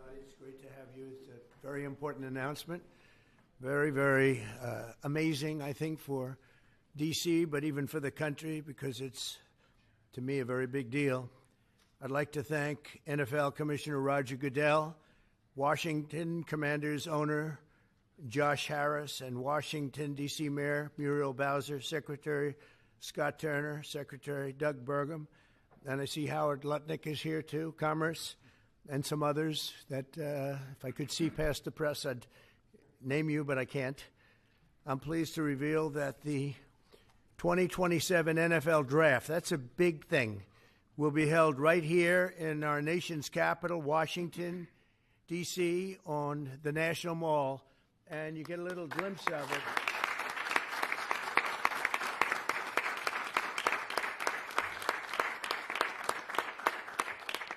everybody. It's great to have you. It's a very important announcement. Very, very amazing, I think, for D.C., but even for the country, because it's, to me, a very big deal. I'd like to thank NFL Commissioner Roger Goodell, Washington Commanders owner Josh Harris, and Washington, D.C. Mayor Muriel Bowser, Secretary Scott Turner, Secretary Doug Burgum, and I see Howard Lutnick is here too, Commerce, and some others that if I could see past the press, I'd name you, but I can't. I'm pleased to reveal that the 2027 NFL Draft, that's a big thing, will be held right here in our nation's capital, Washington, D.C., on the National Mall, and you get a little glimpse of it.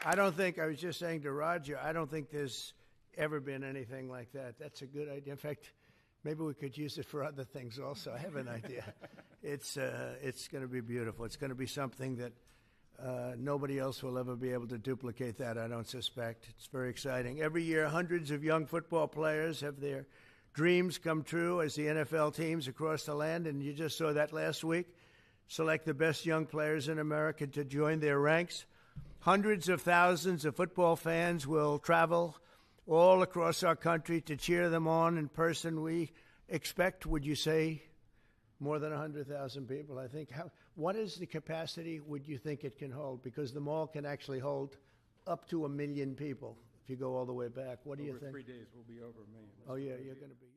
I was just saying to Roger, I don't think there's ever been anything like that. That's a good idea. In fact, maybe we could use it for other things also. I have an idea. It's going to be beautiful. It's going to be something that nobody else will ever be able to duplicate that, I don't suspect. It's very exciting. Every year, hundreds of young football players have their dreams come true as the NFL teams across the land, and you just saw that last week, select the best young players in America to join their ranks. Hundreds of thousands of football fans will travel all across our country to cheer them on in person. We expect, would you say, more than 100,000 people, I think. What is the capacity would you think it can hold? Because the mall can actually hold up to 1 million people if you go all the way back. What do you think? Over 3 days, we'll be over 1 million. Oh, yeah, you're going to be.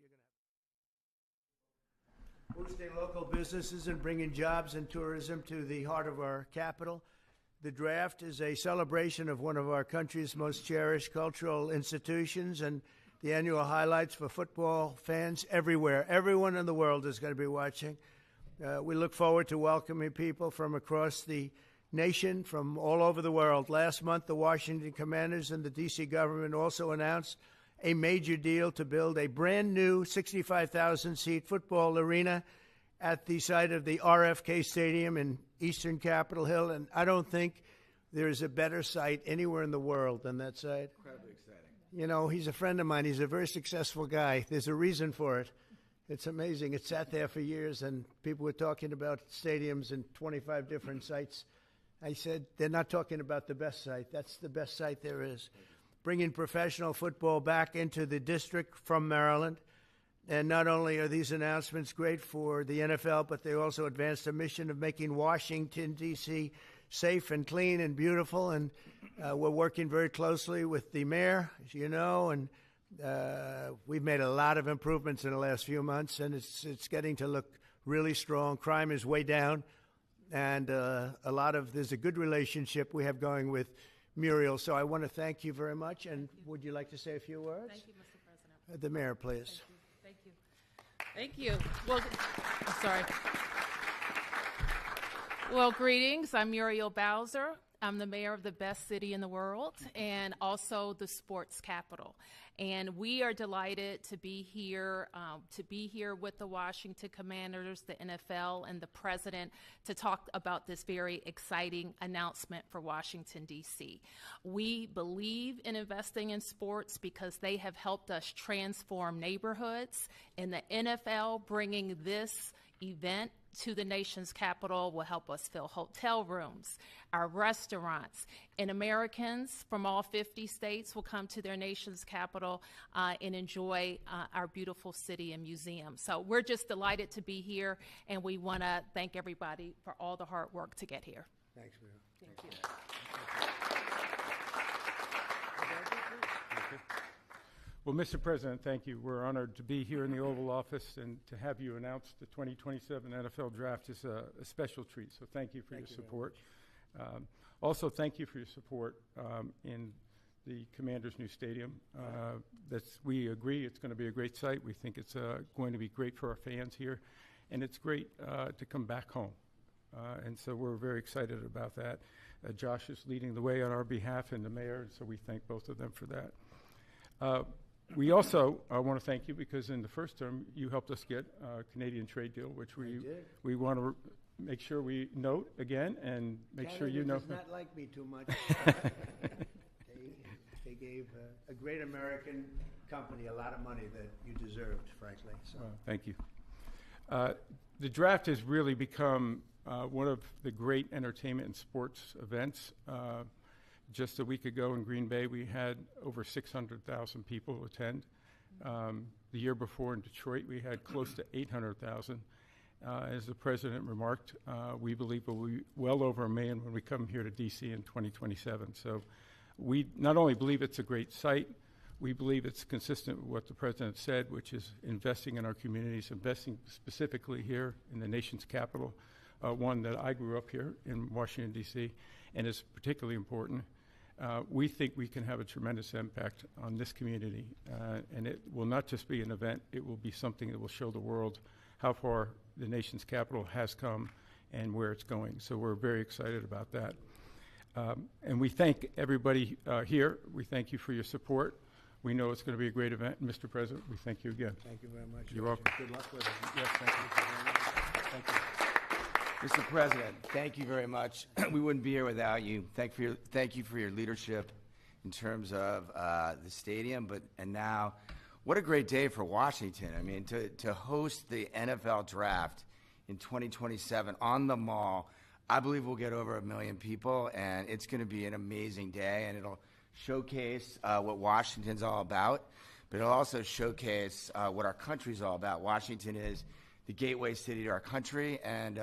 Boosting local businesses and bringing jobs and tourism to the heart of our capital. The draft is a celebration of one of our country's most cherished cultural institutions and the annual highlights for football fans everywhere. Everyone in the world is going to be watching. We look forward to welcoming people from across the nation, from all over the world. Last month, the Washington Commanders and the D.C. government also announced a major deal to build a brand-new 65,000-seat football arena at the site of the RFK Stadium in eastern Capitol Hill, and I don't think there is a better site anywhere in the world than that site. Incredibly exciting. You know, he's a friend of mine. He's a very successful guy. There's a reason for it. It's amazing. It sat there for years, and people were talking about stadiums in 25 different sites. I said, they're not talking about the best site. That's the best site there is. Bringing professional football back into the district from Maryland. And not only are these announcements great for the NFL, but they also advance the mission of making Washington, D.C. safe and clean and beautiful. And we're working very closely with the mayor, as you know, and we've made a lot of improvements in the last few months, and it's getting to look really strong. Crime is way down, and there's a good relationship we have going with Muriel. So I want to thank you very much. And would you like to say a few words? Thank you, Mr. President. The mayor, please. Thank you. Well, sorry. Well, greetings. I'm Muriel Bowser. I'm the mayor of the best city in the world and also the sports capital. And we are delighted to be here with the Washington Commanders, the NFL, and the president to talk about this very exciting announcement for Washington, D.C. We believe in investing in sports because they have helped us transform neighborhoods, and the NFL bringing this event to the nation's capital will help us fill hotel rooms, our restaurants, and Americans from all 50 states will come to their nation's capital and enjoy our beautiful city and museum. So we're just delighted to be here, and we want to thank everybody for all the hard work to get here. Thanks, Muriel. Thank you. Well, Mr. President, thank you. We're honored to be here in the Oval Office, and to have you announce the 2027 NFL Draft is a special treat. So thank you for your support. Also, thank you for your support in the Commanders' new stadium. We agree it's going to be a great site. We think it's going to be great for our fans here, and it's great to come back home. And so we're very excited about that. Josh is leading the way on our behalf, and the mayor, and so we thank both of them for that. We also want to thank you because in the first term you helped us get a Canadian trade deal, which we want to make sure we note again and make sure you know. Canada does not like me too much. They gave a great American company a lot of money that you deserved, frankly. So. Thank you. The draft has really become one of the great entertainment and sports events. Just a week ago in Green Bay, we had over 600,000 people attend. The year before in Detroit, we had close to 800,000. As the president remarked, we believe we'll be well over 1 million when we come here to D.C. in 2027. So we not only believe it's a great site, we believe it's consistent with what the president said, which is investing in our communities, investing specifically here in the nation's capital, one that I grew up here in Washington, D.C., and is particularly important. We think we can have a tremendous impact on this community, and it will not just be an event, it will be something that will show the world how far the nation's capital has come and where it's going. So we're very excited about that. And we thank everybody here. We thank you for your support. We know it's going to be a great event. And Mr. President, we thank you again. Thank you very much. You're welcome. Good luck with it. Yes, thank you. Thank you. Mr. President, thank you very much. We wouldn't be here without you. Thank you for your leadership in terms of the stadium, and now, what a great day for Washington. I mean, to host the NFL draft in 2027 on the Mall, I believe we'll get over 1 million people, and it's going to be an amazing day, and it'll showcase what Washington's all about, but it'll also showcase what our country's all about. Washington is the gateway city to our country, and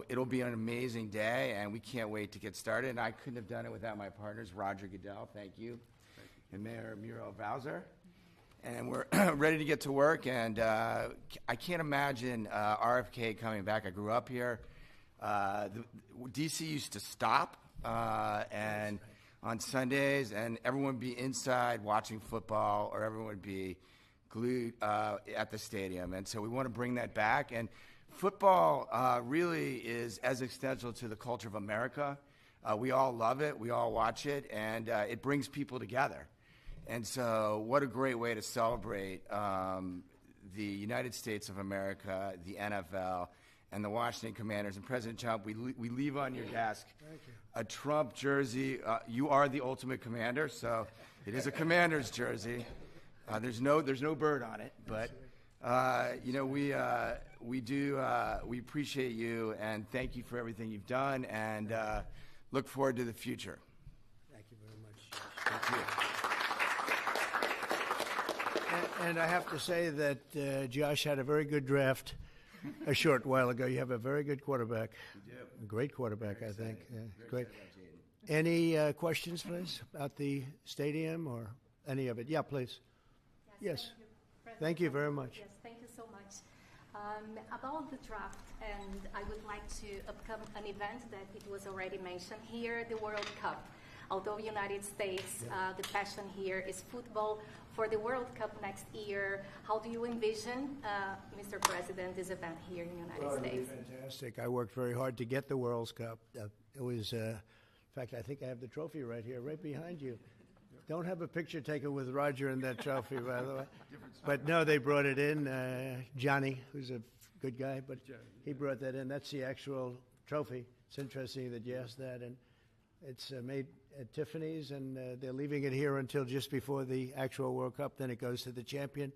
it'll be an amazing day, and we can't wait to get started. And I couldn't have done it without my partners, Roger Goodell, thank you, and Mayor Muriel Bowser. And we're ready to get to work, and I can't imagine RFK coming back. I grew up here. D.C. used to stop and on Sundays, and everyone would be inside watching football, or everyone would be glued at the stadium. And so we want to bring that back. And football really is as essential to the culture of America. We all love it. We all watch it, and it brings people together. And so what a great way to celebrate the United States of America, the NFL, and the Washington Commanders. And President Trump, we leave on your desk a Trump jersey. You are the ultimate commander, so it is a Commander's jersey. There's no bird on it, but we appreciate you, and thank you for everything you've done, and look forward to the future. Thank you very much. Thank you. And I have to say that Josh had a very good draft a short while ago. You have a very good quarterback. You do. A great quarterback, I think. Yeah, great. Any questions, please, about the stadium or any of it? Yeah, please. Yes. Thank you very much. Yes, thank you so much. About the draft, and I would like to upcome an event that it was already mentioned here, the World Cup. Although United States, the passion here is football. For the World Cup next year, how do you envision, Mr. President, this event here in the United States? It would be fantastic. I worked very hard to get the World Cup. It was, in fact, I think I have the trophy right here, right behind you. Don't have a picture taken with Roger and that trophy, by the way. But no, they brought it in. Johnny, who's a good guy, but he brought that in. That's the actual trophy. It's interesting that you asked that. And it's made at Tiffany's, and they're leaving it here until just before the actual World Cup. Then it goes to the champion.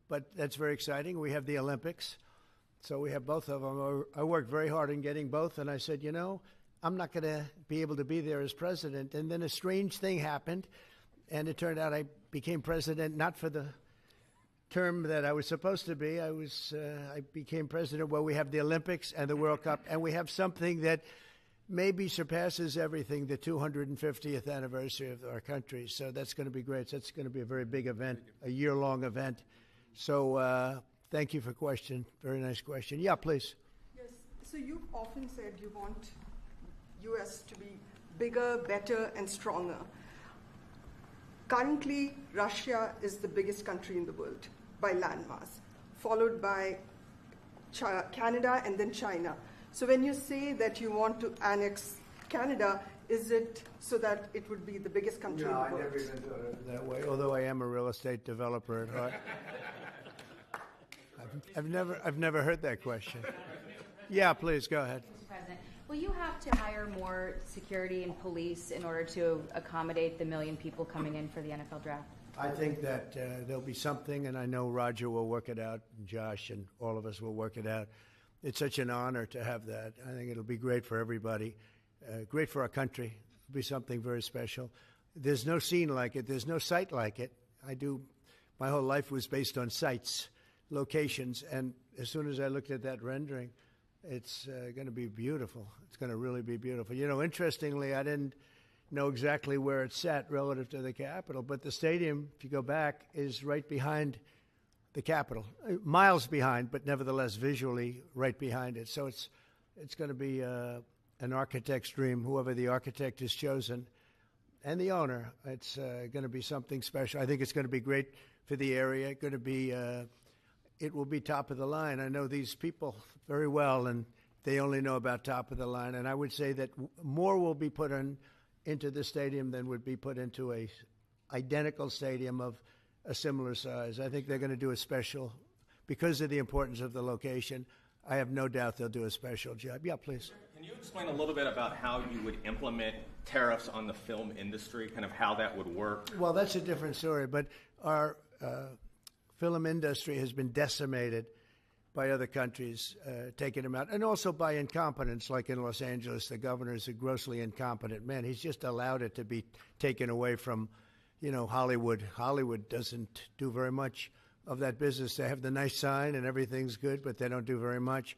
But that's very exciting. We have the Olympics. So we have both of them. I worked very hard in getting both, and I said, I'm not going to be able to be there as president. And then a strange thing happened, and it turned out I became president not for the term that I was supposed to be. I became president while we have the Olympics and the World Cup, and we have something that maybe surpasses everything, the 250th anniversary of our country. So that's going to be great. That's going to be a very big event, a year-long event. So thank you for the question. Very nice question. Yeah, please. Yes. So you've often said you want U.S. to be bigger, better, and stronger. Currently, Russia is the biggest country in the world by landmass, followed by Canada and then China. So when you say that you want to annex Canada, is it so that it would be the biggest country in the world? No, I never even thought of it that way, although I am a real estate developer at heart. I've never heard that question. Yeah, please, go ahead. Mr. President, will you have to hire more security and police in order to accommodate the 1 million people coming in for the NFL draft? I think that there'll be something, and I know Roger will work it out, and Josh and all of us will work it out. It's such an honor to have that. I think it'll be great for everybody, great for our country. It'll be something very special. There's no scene like it. There's no site like it. My whole life was based on sites, locations, and as soon as I looked at that rendering, it's going to be beautiful. It's going to really be beautiful. You know, interestingly, I didn't know exactly where it's sat relative to the Capitol, but the stadium, if you go back, is right behind the Capitol, miles behind, but nevertheless visually right behind it. So it's going to be an architect's dream, whoever the architect is chosen, and the owner. It's going to be something special. I think it's going to be great for the area. Going to be, it will be top of the line. I know these people very well, and they only know about top of the line. And I would say that more will be put into the stadium than would be put into a identical stadium of a similar size. I think they're going to do a special, because of the importance of the location. I have no doubt they'll do a special job. Yeah, please. Can you explain a little bit about how you would implement tariffs on the film industry, kind of how that would work? Well, that's a different story, but our film industry has been decimated by other countries taking them out, and also by incompetence, like in Los Angeles. The governor is a grossly incompetent man. He's just allowed it to be taken away from, Hollywood. Hollywood doesn't do very much of that business. They have the nice sign and everything's good, but they don't do very much.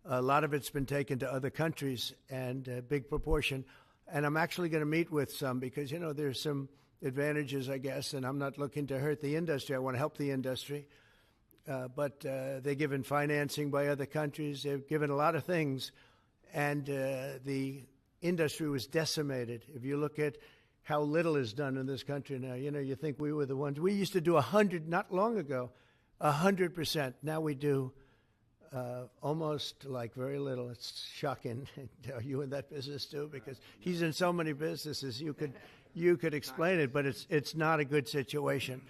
A lot of it's been taken to other countries, and a big proportion. And I'm actually going to meet with some because, there's some advantages, I guess, and I'm not looking to hurt the industry. I want to help the industry. But they're given financing by other countries. They're given a lot of things, and the industry was decimated. If you look at how little is done in this country now, you think we were the ones. We used to do 100, not long ago, 100%. Now we do almost like very little. It's shocking. Are you in that business too? Because he's in so many businesses. You could explain it, but it's not a good situation.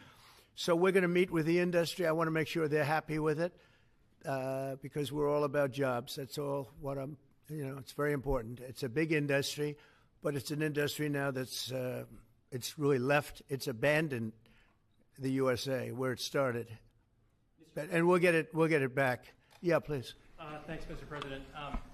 So we're going to meet with the industry. I want to make sure they're happy with it because we're all about jobs. That's all what it's very important. It's a big industry, but it's an industry now that's it's really left. It's abandoned the USA where it started, and we'll get it back. Yeah, please. Thanks, Mr. President.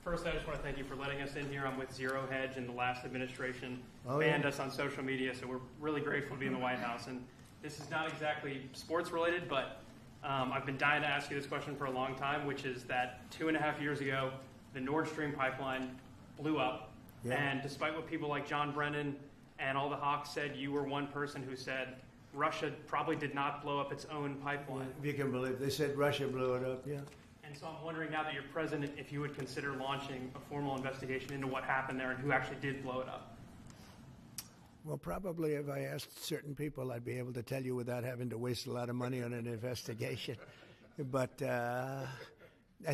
First, I just want to thank you for letting us in here. I'm with Zero Hedge, and the last administration banned us on social media, so we're really grateful to be in the White House. And this is not exactly sports related, but I've been dying to ask you this question for a long time, which is that 2.5 years ago, the Nord Stream pipeline blew up. Yeah. And despite what people like John Brennan and all the hawks said, you were one person who said Russia probably did not blow up its own pipeline. Yeah, if you can believe, they said Russia blew it up, yeah. And so I'm wondering now that you're president, if you would consider launching a formal investigation into what happened there and who actually did blow it up. Well, probably if I asked certain people, I'd be able to tell you without having to waste a lot of money on an investigation. But I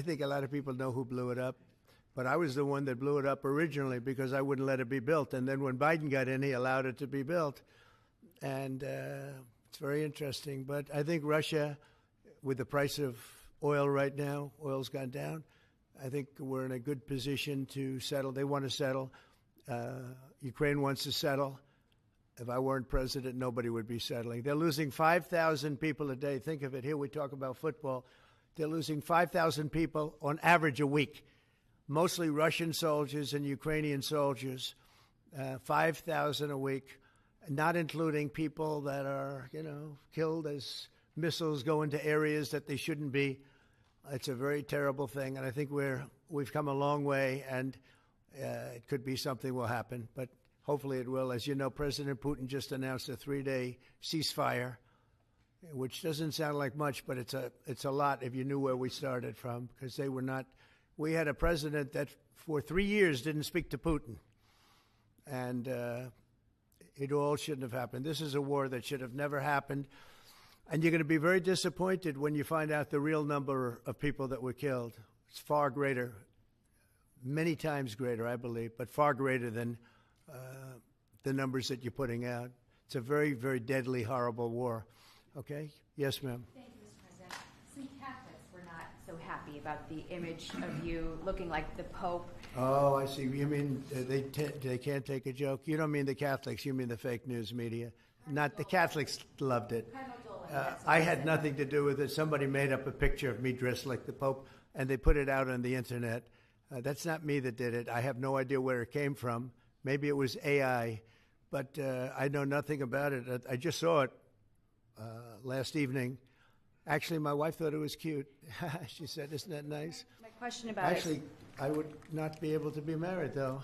think a lot of people know who blew it up. But I was the one that blew it up originally because I wouldn't let it be built. And then when Biden got in, he allowed it to be built. And it's very interesting. But I think Russia, with the price of oil right now, oil's gone down, I think we're in a good position to settle. They want to settle. Ukraine wants to settle. If I weren't president, nobody would be settling. They're losing 5,000 people a day. Think of it. Here we talk about football. They're losing 5,000 people on average a week, mostly Russian soldiers and Ukrainian soldiers, 5,000 a week, not including people that are, killed as missiles go into areas that they shouldn't be. It's a very terrible thing, and I think we've come a long way, and it could be something will happen, but hopefully it will. As you know, President Putin just announced a 3-day ceasefire, which doesn't sound like much, but it's a lot if you knew where we started from, because they were not. We had a president that for 3 years didn't speak to Putin, and it all shouldn't have happened. This is a war that should have never happened. And you're going to be very disappointed when you find out the real number of people that were killed. It's far greater, many times greater, I believe, but far greater than the numbers that you're putting out. It's a very, very deadly, horrible war. Okay? Yes, ma'am. Thank you, Mr. President. Some Catholics were not so happy about the image of you looking like the Pope Oh, I see. You mean they can't take a joke? You don't mean the Catholics. You mean the fake news media. Not the Catholics loved it. I had nothing to do with it. Somebody made up a picture of me dressed like the Pope, and they put it out on the internet. That's not me that did it. I have no idea where it came from. Maybe it was AI, but I know nothing about it. I just saw it last evening. Actually, my wife thought it was cute. She said, "Isn't that nice?" My question about Actually, I would not be able to be married, though.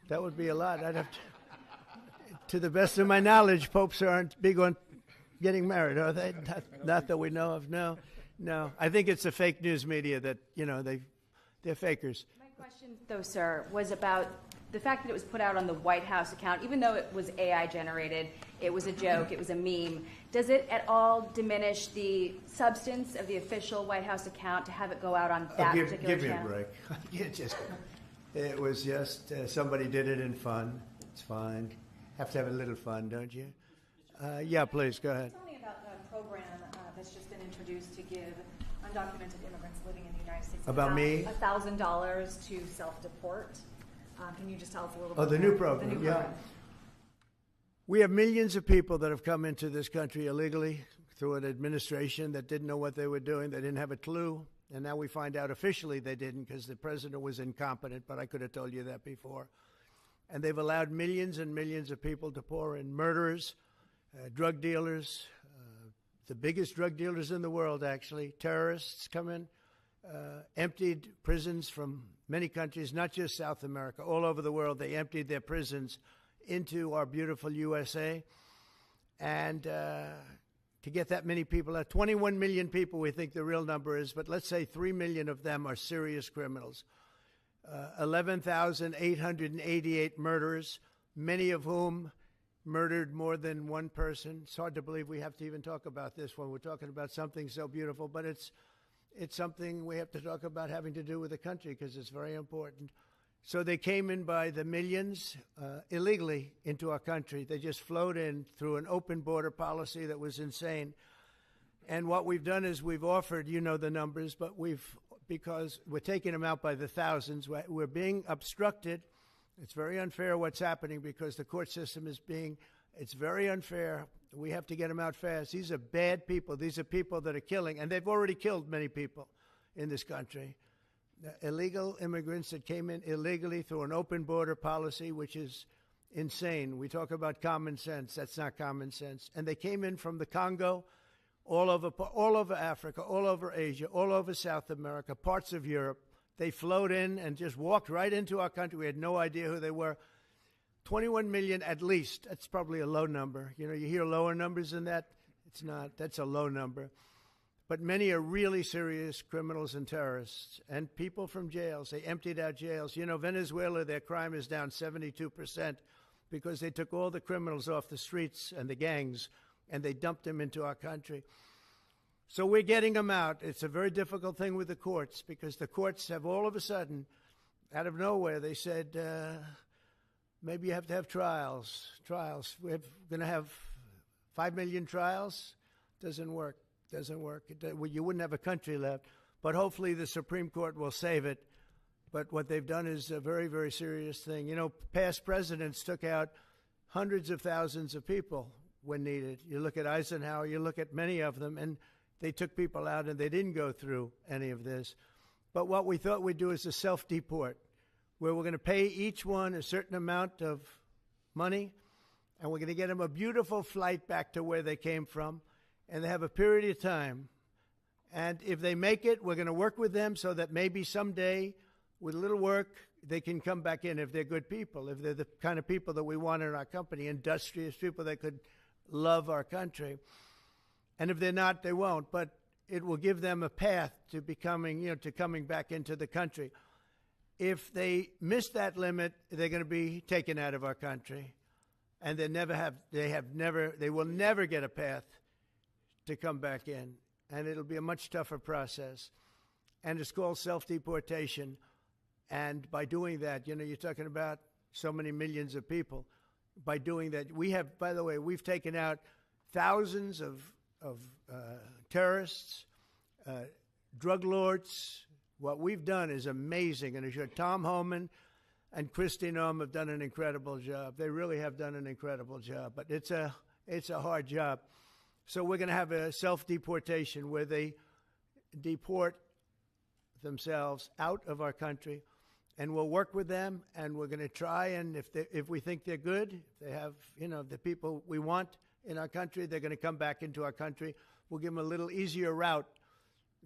That would be a lot. I'd have to the best of my knowledge, popes aren't big on getting married, are they? Not that we know of. No. I think it's the fake news media that, they're fakers. My question, though, sir, was about the fact that it was put out on the White House account. Even though it was AI generated, it was a joke, it was a meme. Does it at all diminish the substance of the official White House account to have it go out on that particular channel? Give me a break. It was just somebody did it in fun. It's fine. Have to have a little fun, don't you? Yeah, please, go ahead. Tell me about the program that's just been introduced to give undocumented immigrants living in the United States About me? $1,000 to self-deport. Can you just tell us a little bit? Oh, the new program, yeah. We have millions of people that have come into this country illegally through an administration that didn't know what they were doing. They didn't have a clue. And now we find out officially they didn't because the president was incompetent, but I could have told you that before. And they've allowed millions and millions of people to pour in. Murderers, drug dealers, the biggest drug dealers in the world, actually. Terrorists come in, emptied prisons from many countries, not just South America, all over the world. They emptied their prisons into our beautiful USA. And to get that many people out, 21 million people we think the real number is, but let's say 3 million of them are serious criminals. 11,888 murderers, many of whom murdered more than one person. It's hard to believe we have to even talk about this when we're talking about something so beautiful, but it's something we have to talk about having to do with the country because it's very important. So they came in by the millions illegally into our country. They just flowed in through an open border policy that was insane. And what we've done is we've offered, you know the numbers, but because we're taking them out by the thousands, we're being obstructed. It's very unfair what's happening because the court system it's very unfair. We have to get them out fast. These are bad people. These are people that are killing, and they've already killed many people in this country. Illegal immigrants that came in illegally through an open border policy, which is insane. We talk about common sense. That's not common sense. And they came in from the Congo, all over Africa, all over Asia, all over South America, parts of Europe. They flowed in and just walked right into our country. We had no idea who they were. 21 million at least. That's probably a low number. You hear lower numbers than that. It's not. That's a low number. But many are really serious criminals and terrorists and people from jails. They emptied out jails. Venezuela, their crime is down 72% because they took all the criminals off the streets and the gangs and they dumped them into our country. So we're getting them out. It's a very difficult thing with the courts because the courts have all of a sudden, out of nowhere, they said, maybe you have to have trials. We're going to have 5 million trials. Doesn't work. You wouldn't have a country left. But hopefully the Supreme Court will save it. But what they've done is a very, very serious thing. Past presidents took out hundreds of thousands of people when needed. You look at Eisenhower, you look at many of them, and they took people out and they didn't go through any of this. But what we thought we'd do is a self-deport, where we're going to pay each one a certain amount of money, and we're going to get them a beautiful flight back to where they came from, and they have a period of time. And if they make it, we're going to work with them so that maybe someday, with a little work, they can come back in if they're good people, if they're the kind of people that we want in our company, industrious people that could love our country. And if they're not, they won't. But it will give them a path to becoming, to coming back into the country. If they miss that limit, they're going to be taken out of our country. And they will never get a path to come back in. And it'll be a much tougher process. And it's called self-deportation. And by doing that, you're talking about so many millions of people. By doing that, we've taken out thousands of terrorists, drug lords. What we've done is amazing. And as Tom Homan, and Christy Noem have done an incredible job. They really have done an incredible job, but it's a hard job. So we're going to have a self-deportation where they deport themselves out of our country, and we'll work with them, and we're going to try, and if we think they're good, if they have, the people we want in our country, they're going to come back into our country. We'll give them a little easier route.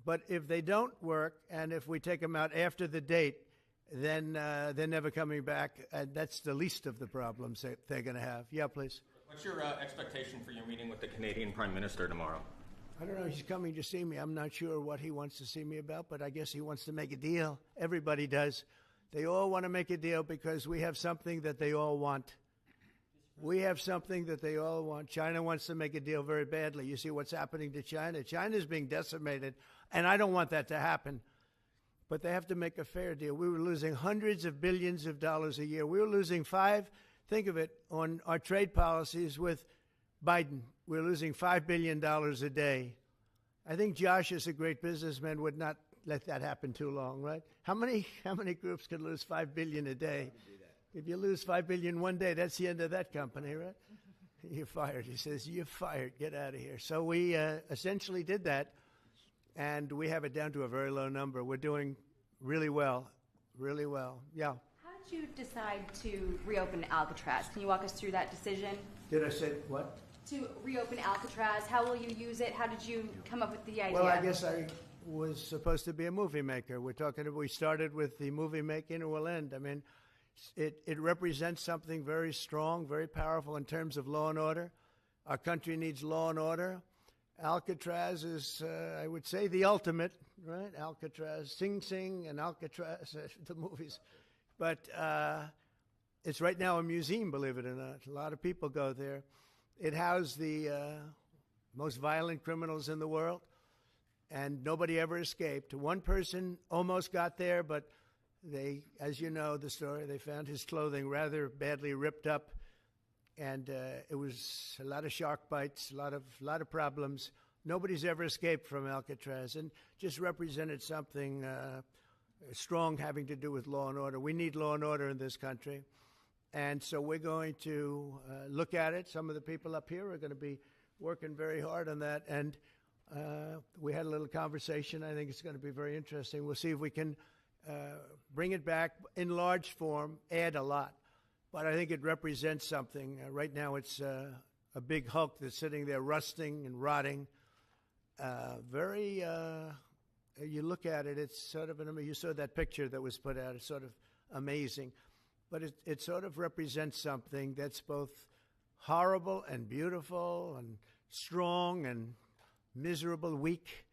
But if they don't work, and if we take them out after the date, then they're never coming back, and that's the least of the problems that they're going to have. Yeah, please. What's your expectation for your meeting with the Canadian Prime Minister tomorrow? I don't know. He's coming to see me. I'm not sure what he wants to see me about, but I guess he wants to make a deal. Everybody does. They all want to make a deal because we have something that they all want. We have something that they all want. China wants to make a deal very badly. You see what's happening to China? China's being decimated, and I don't want that to happen. But they have to make a fair deal. We were losing hundreds of billions of dollars a year. We were losing think of it, on our trade policies with Biden. We're losing $5 billion a day. I think Josh, as a great businessman, would not let that happen too long, right? How many groups could lose $5 billion a day? If you lose $5 billion one day, that's the end of that company, right? You're fired. He says, you're fired. Get out of here. So we essentially did that, and we have it down to a very low number. We're doing really well, really well. Yeah. How did you decide to reopen Alcatraz? Can you walk us through that decision? Did I say what? To reopen Alcatraz. How will you use it? How did you come up with the idea? Well, I guess I was supposed to be a movie maker. We started with the movie making, and we'll end. I mean, it represents something very strong, very powerful in terms of law and order. Our country needs law and order. Alcatraz is, I would say, the ultimate, right? Alcatraz, Sing Sing and Alcatraz, the movies. But it's right now a museum, believe it or not. A lot of people go there. It housed the most violent criminals in the world, and nobody ever escaped. One person almost got there, but they, as you know the story, they found his clothing rather badly ripped up, and it was a lot of shark bites, a lot of problems. Nobody's ever escaped from Alcatraz, and just represented something strong having to do with law and order. We need law and order in this country, and so we're going to look at it. Some of the people up here are going to be working very hard on that, and we had a little conversation. I think it's going to be very interesting. We'll see if we can bring it back in large form, add a lot. But I think it represents something. Right now it's a big hulk that's sitting there rusting and rotting. You look at it, it's sort of, you saw that picture that was put out, it's sort of amazing. But it sort of represents something that's both horrible and beautiful and strong and miserable, weak.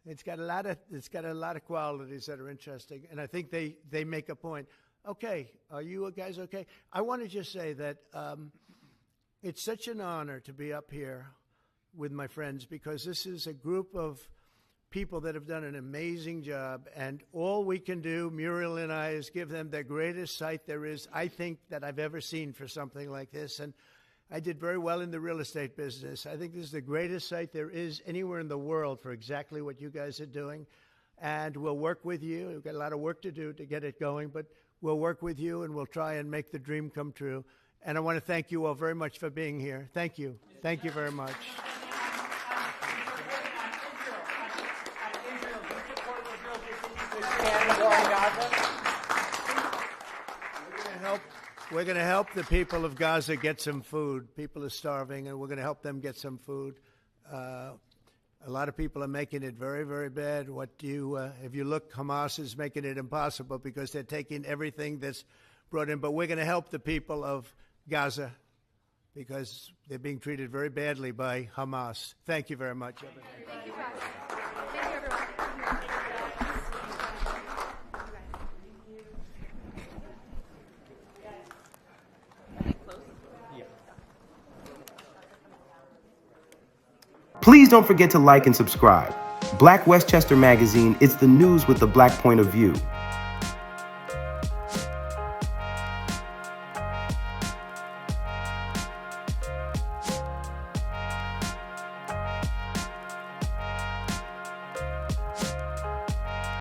It's got a lot of qualities that are interesting, and I think they make a point. Okay, are you guys okay? I want to just say that it's such an honor to be up here with my friends, because this is a group of people that have done an amazing job, and all we can do, Muriel and I, is give them the greatest sight there is, I think, that I've ever seen for something like this. And I did very well in the real estate business. I think this is the greatest site there is anywhere in the world for exactly what you guys are doing. And we'll work with you. We've got a lot of work to do to get it going, but we'll work with you, and we'll try and make the dream come true. And I want to thank you all very much for being here. Thank you. Thank you very much. We're going to help the people of Gaza get some food. People are starving, and we're going to help them get some food. A lot of people are making it very, very bad. If you look, Hamas is making it impossible because they're taking everything that's brought in. But we're going to help the people of Gaza because they're being treated very badly by Hamas. Thank you very much. Thank you, Roger. Thank you, everyone. Please don't forget to like and subscribe. Black Westchester Magazine is the news with the black point of view.